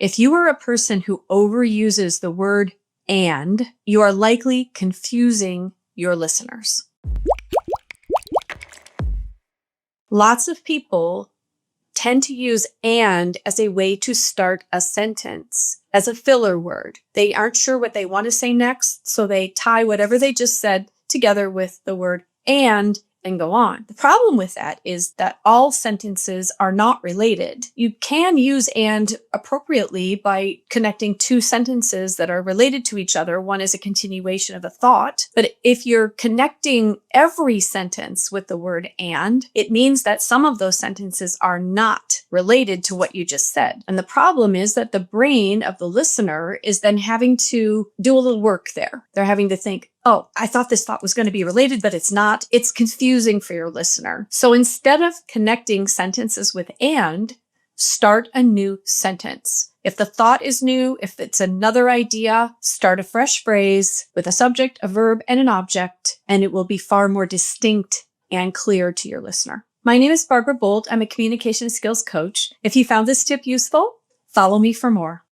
If you are a person who overuses the word and, you are likely confusing your listeners. Lots of people tend to use and as a way to start a sentence, as a filler word. They aren't sure what they want to say next, so they tie whatever they just said together with the word and go on. The problem with that is that all sentences are not related. You can use and appropriately by connecting two sentences that are related to each other. One is a continuation of a thought. But if you're connecting every sentence with the word and, it means that some of those sentences are not related to what you just said. And the problem is that the brain of the listener is then having to do a little work there. They're having to think, oh, I thought this thought was going to be related, but it's not. It's confusing for your listener. So instead of connecting sentences with and, start a new sentence. If the thought is new, if it's another idea, start a fresh phrase with a subject, a verb, and an object, and it will be far more distinct and clear to your listener. My name is Barbara Bolt. I'm a communication skills coach. If you found this tip useful, follow me for more.